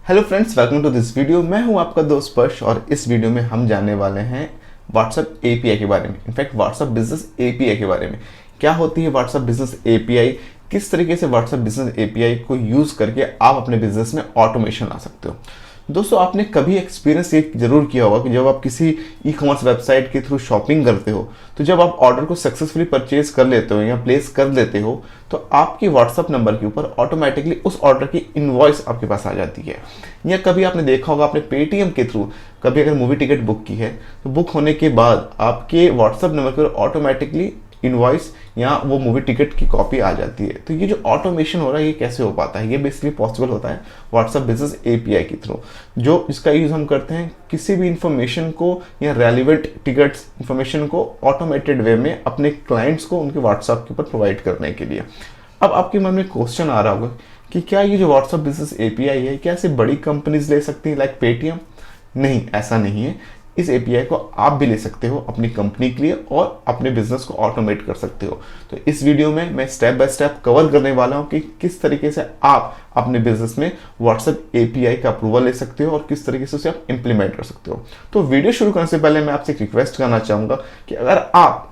Hello friends, welcome to this video. मैं हूं आपका दोस्त स्पर्श और इस वीडियो में हम जानने वाले हैं व्हाट्सएप एपीआई के बारे में। इनफैक्ट व्हाट्सएप बिजनेस एपीआई के बारे में। क्या होती है व्हाट्सएप बिजनेस एपीआई, किस तरीके से व्हाट्सएप बिजनेस एपीआई को यूज़ करके आप अपने बिजनेस में ऑटोमेशन ला सकते हो। दोस्तों, आपने कभी एक्सपीरियंस ये जरूर किया होगा कि जब आप किसी ई कॉमर्स वेबसाइट के थ्रू शॉपिंग करते हो, तो जब आप ऑर्डर को सक्सेसफुली परचेज कर लेते हो या प्लेस कर लेते हो, तो आपके व्हाट्सएप नंबर के ऊपर ऑटोमेटिकली उस ऑर्डर की इनवॉइस आपके पास आ जाती है। या कभी आपने देखा होगा, आपने पेटीएम के थ्रू कभी अगर मूवी टिकट बुक की है, तो बुक होने के बाद आपके व्हाट्सएप नंबर पर ऑटोमेटिकली इनवॉइस या वो मूवी टिकट की कॉपी आ जाती है। तो ये जो ऑटोमेशन हो रहा है, ये कैसे हो पाता है? ये बेसिकली पॉसिबल होता है व्हाट्सएप बिजनेस एपीआई के थ्रू। जो इसका यूज हम करते हैं किसी भी इंफॉर्मेशन को या रेलिवेंट टिकट्स इंफॉर्मेशन को ऑटोमेटेड वे में अपने क्लाइंट्स को उनके व्हाट्सएप के ऊपर प्रोवाइड करने के लिए। अब आपके मन में क्वेश्चन आ रहा होगा कि क्या ये जो व्हाट्सएप बिजनेस एपीआई है, क्या ऐसे बड़ी कंपनीज ले सकती हैं लाइक पेटीएम? नहीं, ऐसा नहीं है। इस एपीआई को आप भी ले सकते हो अपनी कंपनी के लिए और अपने बिजनेस को ऑटोमेट कर सकते हो। तो इस वीडियो में मैं स्टेप बाय स्टेप कवर करने वाला हूं कि किस तरीके से आप अपने बिजनेस में व्हाट्सएप एपीआई का अप्रूवल ले सकते हो और किस तरीके से उसे आप इंप्लीमेंट कर सकते हो। तो वीडियो शुरू करने से पहले मैं आपसे एक रिक्वेस्ट करना चाहूंगा कि अगर आप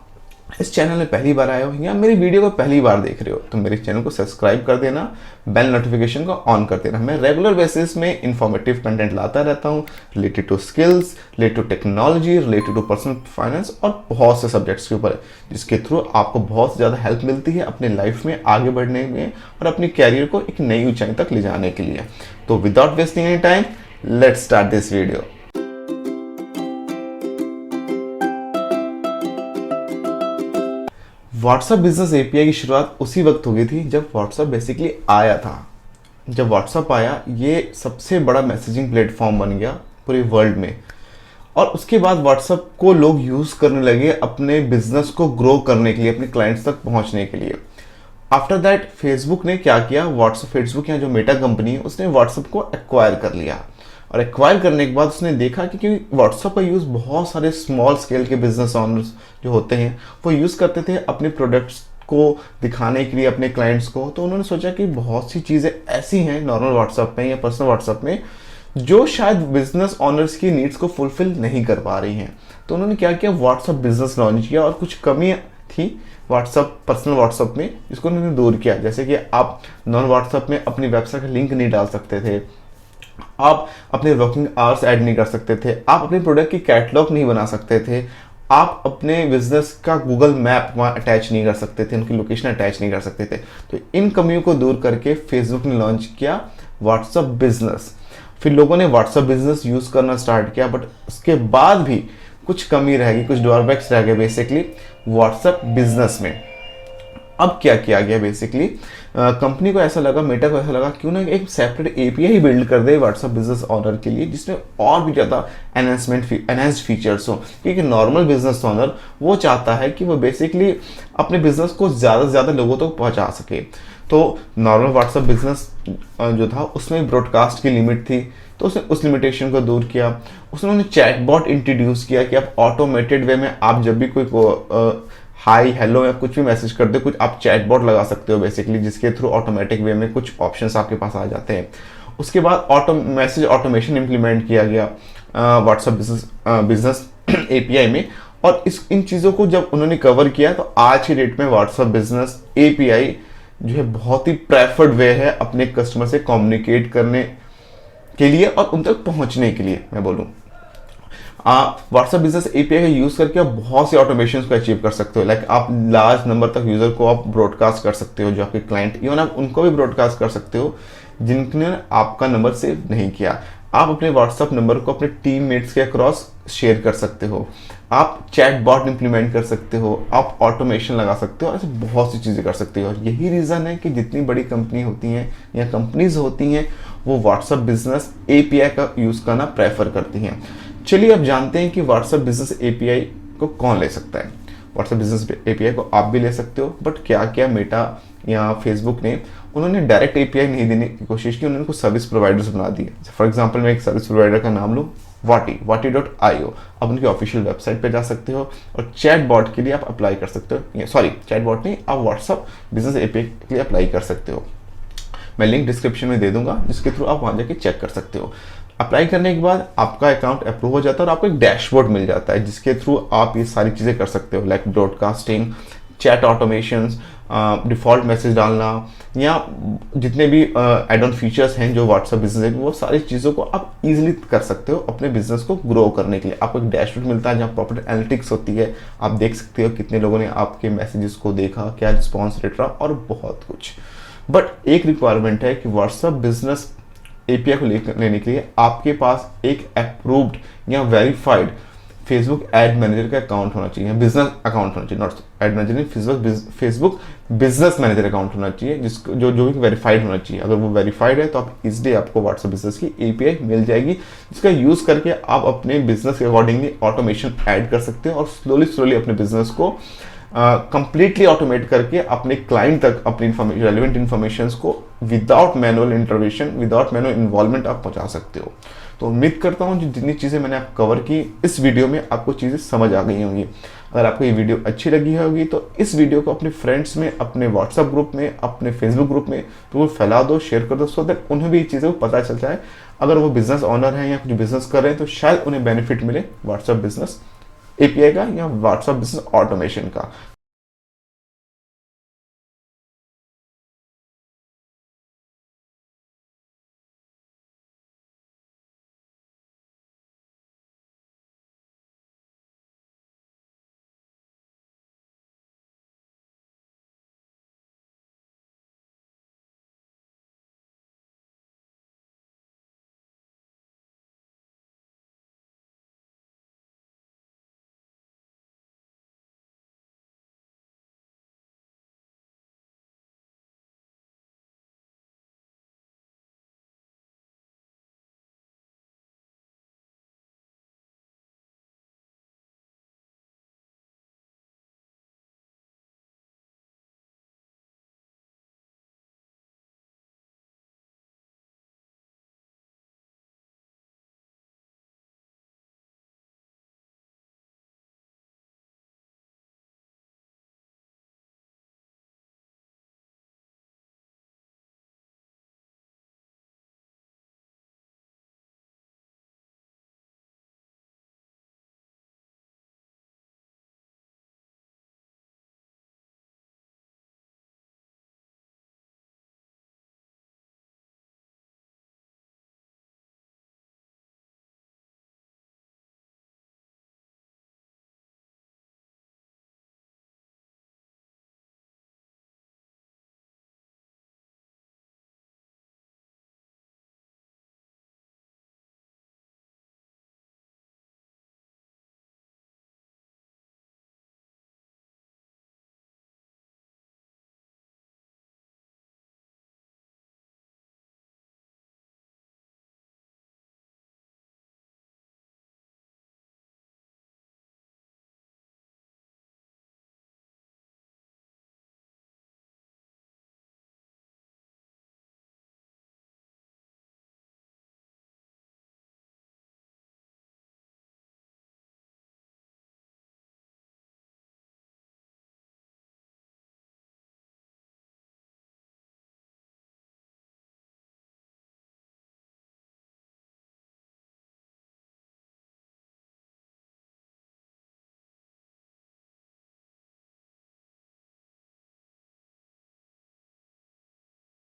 इस चैनल में पहली बार आए हो या मेरी वीडियो को पहली बार देख रहे हो, तो मेरे चैनल को सब्सक्राइब कर देना, बेल नोटिफिकेशन को ऑन कर देना। मैं रेगुलर बेसिस में इंफॉर्मेटिव कंटेंट लाता रहता हूँ related to skills, related to technology, related to personal finance और बहुत से सब्जेक्ट्स के ऊपर, जिसके थ्रू आपको बहुत ज़्यादा हेल्प मिलती है अपने लाइफ में आगे बढ़ने में और अपने कैरियर को एक नई ऊंचाई तक ले जाने के लिए। तो without wasting any time, let's start this video. WhatsApp business API की शुरुआत उसी वक्त हो गई थी जब व्हाट्सएप बेसिकली आया था। जब व्हाट्सएप आया, ये सबसे बड़ा मैसेजिंग प्लेटफॉर्म बन गया पूरे वर्ल्ड में। और उसके बाद व्हाट्सएप को लोग यूज़ करने लगे अपने बिजनेस को ग्रो करने के लिए, अपने क्लाइंट्स तक पहुंचने के लिए। आफ्टर दैट फेसबुक ने क्या किया, फेसबुक या जो मेटा कंपनी है, उसने व्हाट्सएप को एक्वायर कर लिया। और एक्वायर करने के बाद उसने देखा कि क्योंकि व्हाट्सएप का यूज़ बहुत सारे स्मॉल स्केल के बिजनेस ओनर्स जो होते हैं वो यूज़ करते थे अपने प्रोडक्ट्स को दिखाने के लिए अपने क्लाइंट्स को, तो उन्होंने सोचा कि बहुत सी चीज़ें ऐसी हैं नॉर्मल व्हाट्सएप में या पर्सनल व्हाट्सएप में जो शायद बिजनेस ओनर्स की नीड्स को फुलफिल नहीं कर पा रही हैं। तो उन्होंने क्या किया, व्हाट्सएप बिजनेस लॉन्च किया और कुछ कमियाँ थी व्हाट्सएप पर्सनल व्हाट्सएप में, जिसको उन्होंने दूर किया। जैसे कि आप नॉन व्हाट्सएप में अपनी वेबसाइट का लिंक नहीं डाल सकते थे, आप अपने वर्किंग आवर्स ऐड नहीं कर सकते थे, आप अपने प्रोडक्ट की कैटलॉग नहीं बना सकते थे, आप अपने बिजनेस का गूगल मैप वहाँ अटैच नहीं कर सकते थे, उनकी लोकेशन अटैच नहीं कर सकते थे। तो इन कमियों को दूर करके फेसबुक ने लॉन्च किया व्हाट्सएप बिजनेस। फिर लोगों ने व्हाट्सएप बिजनेस यूज़ करना स्टार्ट किया, बट उसके बाद भी कुछ कमी रह गई, कुछ ड्रॉबैक्स रह गए बेसिकली व्हाट्सएप बिजनेस में। अब क्या किया गया, बेसिकली कंपनी को ऐसा लगा, मेटा को ऐसा लगा, क्यों ना एक सेपरेट एपीआई बिल्ड कर दे व्हाट्सएप बिजनेस ओनर के लिए, जिसमें और भी ज़्यादा एनहेंस्ड फीचर्स हो। क्योंकि नॉर्मल बिजनेस ओनर वो चाहता है कि वो बेसिकली अपने बिजनेस को ज़्यादा से ज़्यादा लोगों तक पहुंचा सके। तो नॉर्मल व्हाट्सएप बिजनेस जो था उसमें ब्रॉडकास्ट की लिमिट थी, तो उसने उस लिमिटेशन को दूर किया। उसने चैटबॉट इंट्रोड्यूस किया कि आप ऑटोमेटेड वे में आप जब भी कोई हाई हेलो या कुछ भी मैसेज कर दो, कुछ आप चैटबॉट लगा सकते हो बेसिकली, जिसके थ्रू ऑटोमेटिक वे में कुछ ऑप्शंस आपके पास आ जाते हैं। उसके बाद मैसेज ऑटोमेशन इंप्लीमेंट किया गया व्हाट्सएप बिजनेस एपीआई में। और इन चीज़ों को जब उन्होंने कवर किया, तो आज की डेट में व्हाट्सएप बिजनेस एपीआई जो है बहुत ही प्रेफर्ड वे है अपने कस्टमर से कम्युनिकेट करने के लिए और उन तक पहुंचने के लिए। मैं बोलूँ व्हाट्सएप बिजनेस एपीआई का यूज करके आप बहुत सी ऑटोमेशन को अचीव कर सकते हो। लाइक आप लार्ज नंबर तक यूजर को आप ब्रॉडकास्ट कर सकते हो, जो आपके क्लाइंट, इवन आप उनको भी ब्रॉडकास्ट कर सकते हो जिनने आपका नंबर सेव नहीं किया। आप अपने व्हाट्सएप नंबर को अपने टीममेट्स के अक्रॉस शेयर कर सकते हो, आप चैट बॉट इंप्लीमेंट कर सकते हो, आप ऑटोमेशन लगा सकते हो, ऐसे बहुत सी चीज़ें कर सकते हो। यही रीज़न है कि जितनी बड़ी कंपनी होती हैं या कंपनीज होती हैं वो व्हाट्सएप बिजनेस एपीआई का यूज़ करना प्रेफर करती हैं। चलिए अब जानते हैं कि व्हाट्सएप बिजनेस एपीआई को कौन ले सकता है। व्हाट्सएप बिजनेस एपीआई को आप भी ले सकते हो, बट क्या क्या मेटा या फेसबुक ने, उन्होंने डायरेक्ट एपीआई नहीं देने की कोशिश की, उन्होंने कुछ सर्विस प्रोवाइडर्स बना दिए। फॉर एग्जांपल मैं एक सर्विस प्रोवाइडर का नाम लूँ, वाटी.io। आप उनकी ऑफिशियल वेबसाइट पे जा सकते हो और चैट बॉट के लिए आप अप्लाई कर सकते हो, सॉरी चैट बॉट नहीं, आप व्हाट्सएप बिजनेस एपीआई के लिए अप्लाई कर सकते हो। मैं लिंक डिस्क्रिप्शन में दे दूंगा, जिसके थ्रू आप वहाँ जाके चेक कर सकते हो। अप्लाई करने के बाद आपका अकाउंट अप्रूव हो जाता है और आपको एक डैशबोर्ड मिल जाता है, जिसके थ्रू आप ये सारी चीज़ें कर सकते हो, like broadcasting, chat automations, default message डालना, या जितने भी एड ऑन फीचर्स हैं जो व्हाट्सएप बिजनेस है, वो सारी चीज़ों को आप इजीली कर सकते हो अपने बिजनेस को ग्रो करने के लिए। आपको एक डैशबोर्ड मिलता है जहाँ प्रॉपर एनालिटिक्स होती है, आप देख सकते हो कितने लोगों ने आपके मैसेजेस को देखा, क्या रिस्पॉन्स रेट रहा, और बहुत कुछ। बट एक रिक्वायरमेंट है कि व्हाट्सएप बिजनेस एपीआई को लेने के लिए आपके पास एक अप्रूव्ड या वेरीफाइड फेसबुक एड मैनेजर का अकाउंट होना चाहिए, बिजनेस अकाउंट होना चाहिए, नॉट एड मैनेजर नहीं, फेसबुक बिजनेस मैनेजर अकाउंट होना चाहिए, जिसको जो भी वेरीफाइड होना चाहिए। अगर वो वेरीफाइड है तो आप इजीली आपको व्हाट्सएप बिजनेस की एपीआई मिल जाएगी, जिसका यूज करके आप अपने बिजनेस के अकॉर्डिंगली ऑटोमेशन ऐड कर सकते हो और स्लोली अपने बिजनेस को कंप्लीटली ऑटोमेट करके अपने क्लाइंट तक अपनी रेलिवेंट इन्फॉर्मेशन को without manual intervention, without manual involvement आप पहुंचा सकते हो। तो उम्मीद करता हूँ जितनी चीज़ें मैंने आप कवर की इस वीडियो में, आपको चीज़ें समझ आ गई होंगी। अगर आपको ये वीडियो अच्छी लगी होगी तो इस वीडियो को अपने फ्रेंड्स में, अपने व्हाट्सएप ग्रुप में, अपने फेसबुक ग्रुप में तो फैला दो, शेयर कर दो, सो दैट उन्हें भी ये चीज़ें पता चल जाए। अगर वो बिजनेस ऑनर हैं या कुछ बिजनेस कर रहे हैं तो शायद उन्हें बेनिफिट मिले व्हाट्सएप बिजनेस एपीआई का या व्हाट्सएप बिजनेस ऑटोमेशन का।